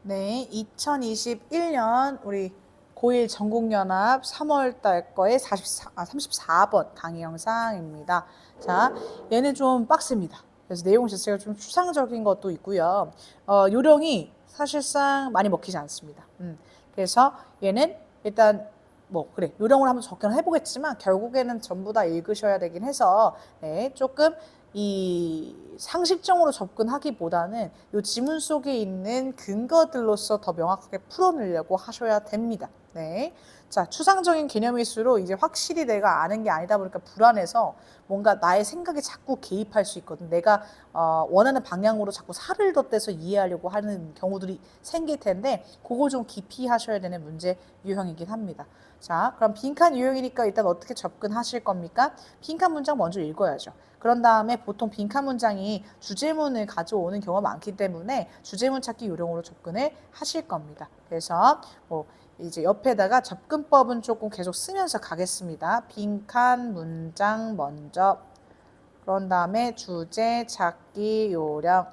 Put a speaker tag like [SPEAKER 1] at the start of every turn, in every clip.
[SPEAKER 1] 네, 2021년 우리 고1 전국연합 3월 달 거의 34번 강의 영상입니다. 자, 얘는 좀 빡셉니다. 그래서 내용 자체가 좀 추상적인 것도 있고요. 요령이 사실상 많이 먹히지 않습니다. 그래서 얘는 일단 뭐 그래 요령으로 한번 접근을 해보겠지만 결국에는 전부 다 읽으셔야 되긴 해서 네, 조금 이 상식적으로 접근하기보다는 이 지문 속에 있는 근거들로서 더 명확하게 풀어내려고 하셔야 됩니다. 네. 자, 추상적인 개념일수록 이제 확실히 내가 아는 게 아니다 보니까 불안해서 뭔가 나의 생각에 자꾸 개입할 수 있거든. 내가 원하는 방향으로 자꾸 살을 덧대서 이해하려고 하는 경우들이 생길 텐데 그거 좀 깊이 하셔야 되는 문제 유형이긴 합니다. 자, 그럼 빈칸 유형이니까 일단 어떻게 접근하실 겁니까? 빈칸 문장 먼저 읽어야죠. 그런 다음에 보통 빈칸 문장이 주제문을 가져오는 경우가 많기 때문에 주제문 찾기 요령으로 접근을 하실 겁니다. 그래서 뭐 이제 옆에다가 접근법은 조금 계속 쓰면서 가겠습니다. 빈칸 문장 먼저, 그런 다음에 주제 찾기 요령.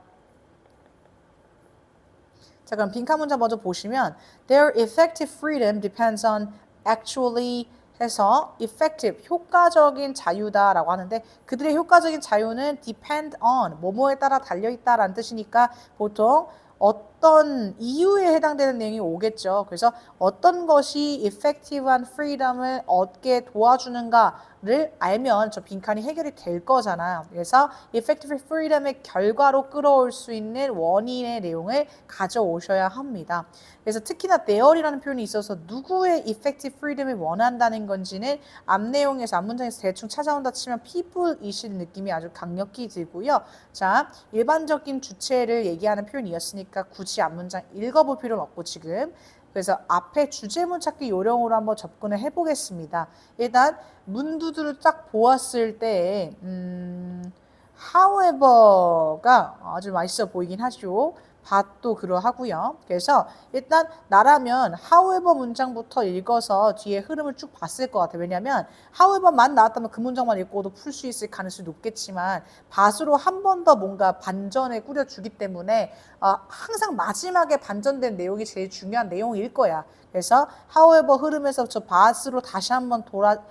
[SPEAKER 1] 자, 그럼 빈칸 문장 먼저 보시면 Their effective freedom depends on actually 해서 effective, 효과적인 자유다라고 하는데 그들의 효과적인 자유는 depend on, 뭐뭐에 따라 달려있다라는 뜻이니까 보통 어떤 이유에 해당되는 내용이 오겠죠. 그래서 어떤 것이 effective한 freedom을 얻게 도와주는가를 알면 저 빈칸이 해결이 될 거잖아요. 그래서 effective freedom의 결과로 끌어올 수 있는 원인의 내용을 가져오셔야 합니다. 그래서 특히나 there이라는 표현이 있어서 누구의 effective freedom을 원한다는 건지는 앞 내용에서 앞 문장에서 대충 찾아온다 치면 people이신 느낌이 아주 강력히 들고요. 자, 일반적인 주체를 얘기하는 표현이었으니까 굳이 앞 문장 읽어볼 필요는 없고 지금 그래서 앞에 주제문 찾기 요령으로 한번 접근을 해보겠습니다. 일단 문두들을 딱 보았을 때 however가 아주 맛있어 보이긴 하죠. 밭도 그러하고요. 그래서 일단 나라면 however 문장부터 읽어서 뒤에 흐름을 쭉 봤을 것 같아요. 왜냐하면 however만 나왔다면 그 문장만 읽고도 풀 수 있을 가능성이 높겠지만 밭으로 한 번 더 뭔가 반전을 꾸려주기 때문에 항상 마지막에 반전된 내용이 제일 중요한 내용일 거야. 그래서 however 흐름에서 저 밭으로 다시 한번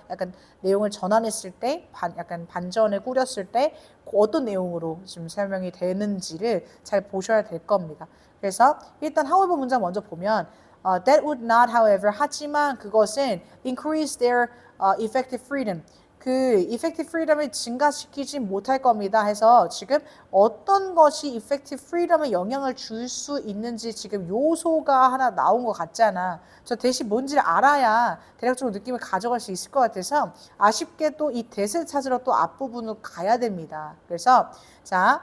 [SPEAKER 1] 약간 내용을 전환했을 때 약간 반전을 꾸렸을 때 어떤 내용으로 지금 설명이 되는지를 잘 보셔야 될 겁니다. 그래서 일단 however 문장 먼저 보면 that would not however 하지만 그것은 increase their effective freedom 그 effective freedom을 증가시키지 못할 겁니다 해서 지금 어떤 것이 effective freedom에 영향을 줄 수 있는지 지금 요소가 하나 나온 것 같잖아. 저 대신 뭔지를 알아야 대략적으로 느낌을 가져갈 수 있을 것 같아서 아쉽게도 이 that을 찾으러 또 앞부분으로 가야 됩니다. 그래서 자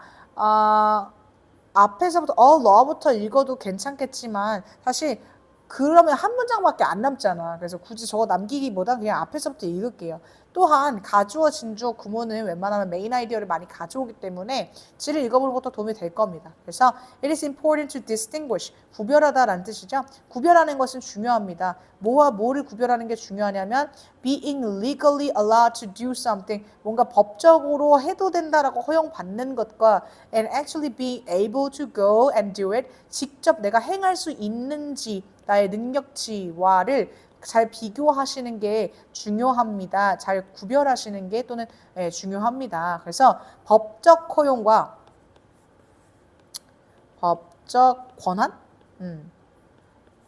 [SPEAKER 1] 앞에서부터 law부터 읽어도 괜찮겠지만 사실 그러면 한 문장밖에 안 남잖아. 그래서 굳이 저거 남기기보다 그냥 앞에서부터 읽을게요. 또한 가주어, 진주어, 구문은 웬만하면 메인 아이디어를 많이 가져오기 때문에 지를 읽어보는 것도 도움이 될 겁니다. 그래서 it is important to distinguish, 구별하다라는 뜻이죠. 구별하는 것은 중요합니다. 뭐와 뭐를 구별하는 게 중요하냐면 being legally allowed to do something, 뭔가 법적으로 해도 된다라고 허용받는 것과 and actually being able to go and do it, 직접 내가 행할 수 있는지 나의 능력치와를 잘 비교하시는 게 중요합니다. 잘 구별하시는 게 또는 중요합니다. 그래서 법적 허용과 법적 권한,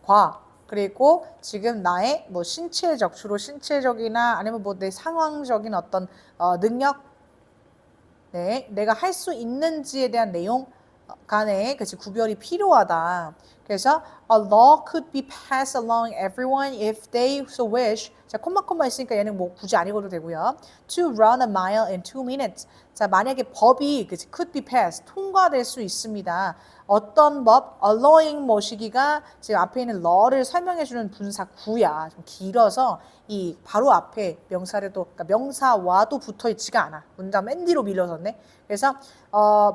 [SPEAKER 1] 과 그리고 지금 나의 뭐 신체적 주로 신체적이나 아니면 뭐 내 상황적인 어떤 능력, 네, 내가 할 수 있는지에 대한 내용 간에 그치 구별이 필요하다. 그래서 a law could be passed along everyone if they so wish. 자, 콤마 있으니까 얘는 뭐 굳이 안 읽어도 되고요. To run a mile in 2 minutes. 자, 만약에 법이 그치 could be passed 통과될 수 있습니다. 어떤 법, allowing 뭐시기가 지금 앞에 있는 law를 설명해주는 분사 구야. 좀 길어서 이 바로 앞에 명사래도 그러니까 명사와도 붙어있지가 않아. 문장 맨 뒤로 밀려섰네. 그래서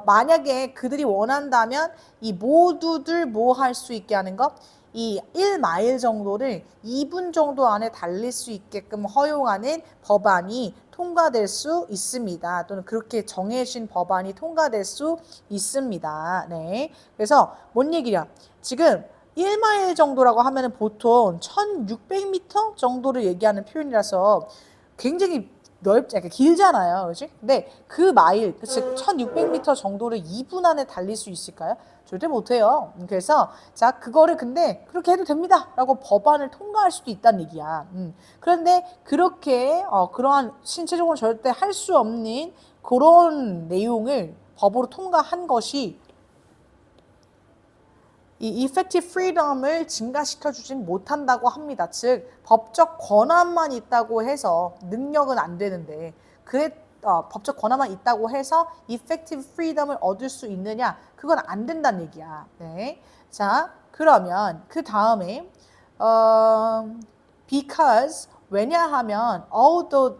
[SPEAKER 1] 만약에 그들이 원한다면 이 모두들 뭐 할 수 있게 하는 것, 이 1마일 정도를 2분 정도 안에 달릴 수 있게끔 허용하는 법안이 통과될 수 있습니다. 또는 그렇게 정해진 법안이 통과될 수 있습니다. 네. 그래서 뭔 얘기냐? 지금 1마일 정도라고 하면은 보통 1600m 정도를 얘기하는 표현이라서 굉장히 그러니까 길잖아요. 그렇지? 근데 그 마일, 즉 1600m 정도를 2분 안에 달릴 수 있을까요? 절대 못해요. 그래서 자 그거를 근데 그렇게 해도 됩니다 라고 법안을 통과할 수도 있다는 얘기야. 그런데 그렇게 그러한 신체적으로 절대 할 수 없는 그런 내용을 법으로 통과한 것이 이 effective freedom을 증가시켜 주진 못한다고 합니다. 즉 법적 권한만 있다고 해서 능력은 안 되는데 법적 권한만 있다고 해서 effective freedom을 얻을 수 있느냐? 그건 안 된다는 얘기야. 네. 자, 그러면 그 다음에 because 왜냐하면 although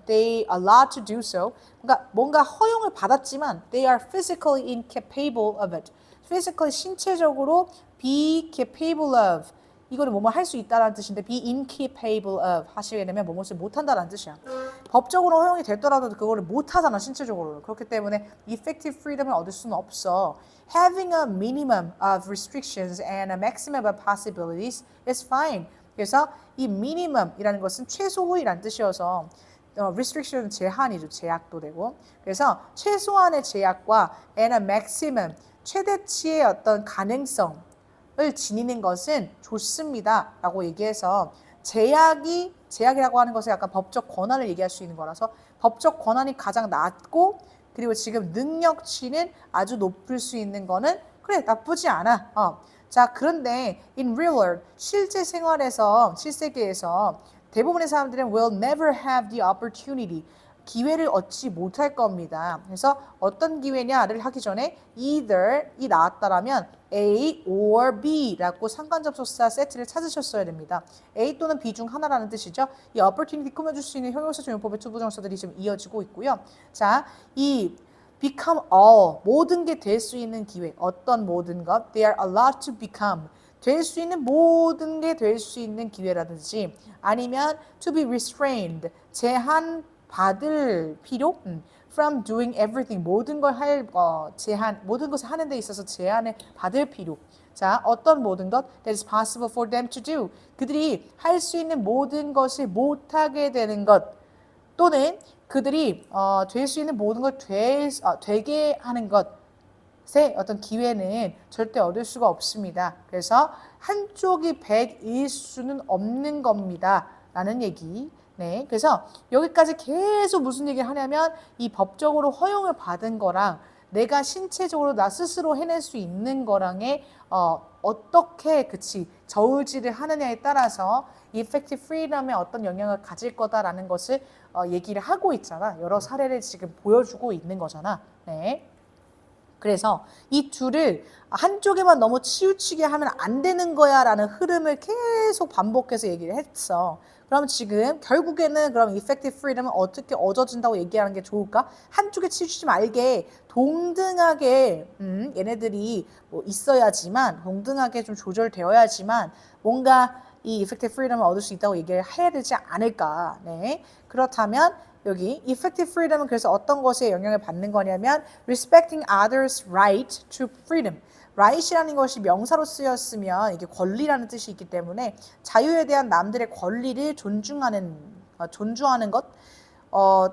[SPEAKER 1] they are allowed to do so, 그러니까 뭔가 허용을 받았지만 they are physically incapable of it. physically 신체적으로 be capable of 이거는 뭐뭐 할 수 있다라는 뜻인데 be incapable of 하시게 되면 뭐뭐를 못한다라는 뜻이야. 법적으로 허용이 됐더라도 그거를 못하잖아 신체적으로. 그렇기 때문에 effective freedom을 얻을 수는 없어. Having a minimum of restrictions and a maximum of possibilities is fine. 그래서 이 minimum이라는 것은 최소이라는 뜻이어서 restriction 제한이죠. 제약도 되고. 그래서 최소한의 제약과 and a maximum 최대치의 어떤 가능성을 지니는 것은 좋습니다 라고 얘기해서 제약이라고 하는 것은 약간 법적 권한을 얘기할 수 있는 거라서 법적 권한이 가장 낮고 그리고 지금 능력치는 아주 높을 수 있는 거는 그래 나쁘지 않아. 자 그런데 in real world 실제 생활에서 실세계에서 대부분의 사람들은 will never have the opportunity 기회를 얻지 못할 겁니다. 그래서 어떤 기회냐를 하기 전에 either이 나왔다라면 A or B라고 상관접속사 세트를 찾으셨어야 됩니다. A 또는 B 중 하나라는 뜻이죠. 이 opportunity 꾸며줄 수 있는 형용사 조용법의 투부정사들이 지금 이어지고 있고요. 자, 이 become all 모든 게 될 수 있는 기회 어떤 모든 것 they are allowed to become 될 수 있는 모든 게 될 수 있는 기회라든지 아니면 to be restrained 제한 받을 필요 from doing everything 모든 걸 할 제한 모든 것을 하는 데 있어서 제한을 받을 필요 자 어떤 모든 것 that is possible for them to do 그들이 할 수 있는 모든 것을 못하게 되는 것 또는 그들이 될 수 있는 모든 걸 되게 하는 것의 어떤 기회는 절대 얻을 수가 없습니다. 그래서 한쪽이 100일 수는 없는 겁니다. 라는 얘기. 네, 그래서 여기까지 계속 무슨 얘기를 하냐면 이 법적으로 허용을 받은 거랑 내가 신체적으로 나 스스로 해낼 수 있는 거랑의 어떻게 저울질을 하느냐에 따라서 effective freedom에 어떤 영향을 가질 거다라는 것을 얘기를 하고 있잖아. 여러 사례를 지금 보여주고 있는 거잖아. 네. 그래서 이 둘을 한쪽에만 너무 치우치게 하면 안 되는 거야 라는 흐름을 계속 반복해서 얘기를 했어. 그럼 지금 결국에는 그럼 effective freedom은 어떻게 얻어진다고 얘기하는 게 좋을까? 한쪽에 치우치지 말게 동등하게 얘네들이 뭐 있어야지만 동등하게 좀 조절되어야지만 뭔가 이 effective freedom을 얻을 수 있다고 얘기를 해야 되지 않을까. 네. 그렇다면 여기 effective freedom은 그래서 어떤 것에 영향을 받는 거냐면 respecting others' right to freedom. right이라는 것이 명사로 쓰였으면 이게 권리라는 뜻이 있기 때문에 자유에 대한 남들의 권리를 존중하는 것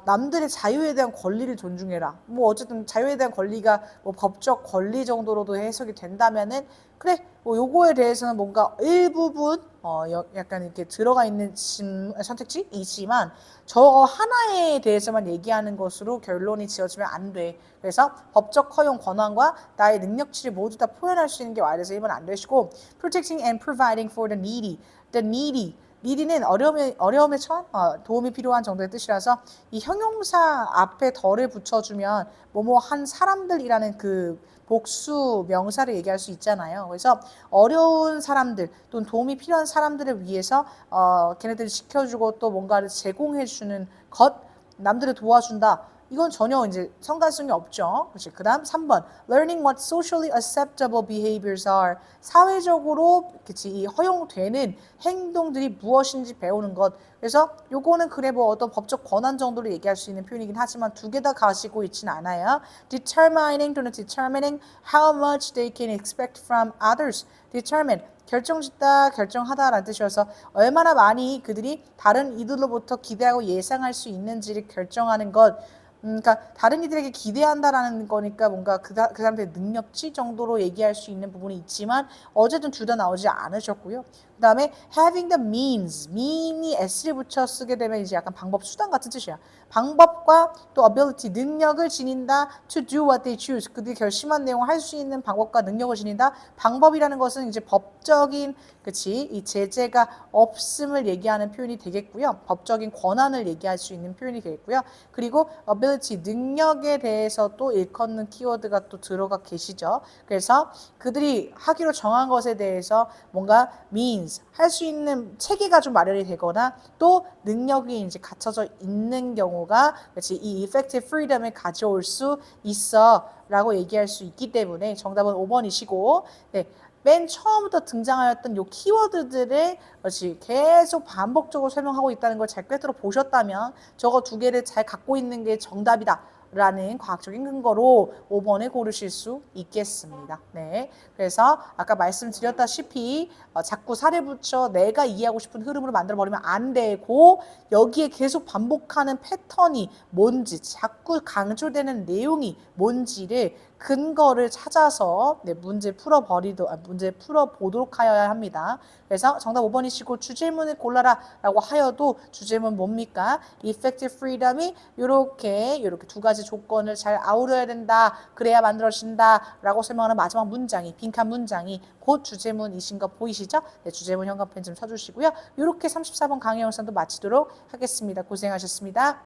[SPEAKER 1] 남들의 자유에 대한 권리를 존중해라. 뭐 어쨌든 자유에 대한 권리가 뭐 법적 권리 정도로도 해석이 된다면은 그래 뭐 요거에 대해서는 뭔가 일부분 약간 이렇게 들어가 있는 선택지이지만 저 하나에 대해서만 얘기하는 것으로 결론이 지어지면 안 돼. 그래서 법적 허용 권한과 나의 능력치를 모두 다 표현할 수 있는 게 와이드에서 1번 안 되시고 protecting and providing for the needy needy는 어려움에 처한 도움이 필요한 정도의 뜻이라서 이 형용사 앞에 덜을 붙여주면 뭐뭐 한 사람들이라는 그 복수 명사를 얘기할 수 있잖아요. 그래서 어려운 사람들 또는 도움이 필요한 사람들을 위해서 걔네들을 지켜주고 또 뭔가를 제공해주는 것 남들을 도와준다. 이건 전혀 이제 상관성이 없죠. 그렇지. 그다음 3번. Learning what socially acceptable behaviors are. 사회적으로 그치, 이 허용되는 행동들이 무엇인지 배우는 것. 그래서 요거는 그래 뭐 어떤 법적 권한 정도로 얘기할 수 있는 표현이긴 하지만 두 개 다 가지고 있지는 않아요. Determining 또는 determining how much they can expect from others. Determine 결정짓다, 결정하다라는 뜻이어서 얼마나 많이 그들이 다른 이들로부터 기대하고 예상할 수 있는지를 결정하는 것. 그러니까 다른 이들에게 기대한다라는 거니까 뭔가 그 사람들의 능력치 정도로 얘기할 수 있는 부분이 있지만 어쨌든 둘 다 나오지 않으셨고요. 그 다음에 having the mean이 s를 붙여 쓰게 되면 이제 약간 방법, 수단 같은 뜻이야. 방법과 또 ability, 능력을 지닌다 to do what they choose. 그들이 결심한 내용을 할 수 있는 방법과 능력을 지닌다. 방법이라는 것은 이제 법적인 그치 이 제재가 없음을 얘기하는 표현이 되겠고요. 법적인 권한을 얘기할 수 있는 표현이 되겠고요. 그리고 ability, 능력에 대해서 또 일컫는 키워드가 또 들어가 계시죠. 그래서 그들이 하기로 정한 것에 대해서 뭔가 means, 할 수 있는 체계가 좀 마련이 되거나 또 능력이 이제 갖춰져 있는 경우가 그치 이 effective freedom을 가져올 수 있어 라고 얘기할 수 있기 때문에 정답은 5번이시고 네. 맨 처음부터 등장하였던 요 키워드들을 계속 반복적으로 설명하고 있다는 걸 잘 꿰뚫어 보셨다면 저거 두 개를 잘 갖고 있는 게 정답이다 라는 과학적인 근거로 5번을 고르실 수 있겠습니다. 네, 그래서 아까 말씀드렸다시피 자꾸 살에 붙여 내가 이해하고 싶은 흐름으로 만들어버리면 안 되고 여기에 계속 반복하는 패턴이 뭔지 자꾸 강조되는 내용이 뭔지를 근거를 찾아서 네, 문제 풀어보도록 하여야 합니다. 그래서 정답 5번이시고 주제문을 골라라 라고 하여도 주제문 뭡니까? Effective freedom이 이렇게 두 가지 조건을 잘 아우러야 된다. 그래야 만들어진다. 라고 설명하는 마지막 문장이 빈칸 문장이 곧 주제문이신 거 보이시죠? 네, 주제문 현관펜 좀 쳐주시고요. 이렇게 34번 강의 영상도 마치도록 하겠습니다. 고생하셨습니다.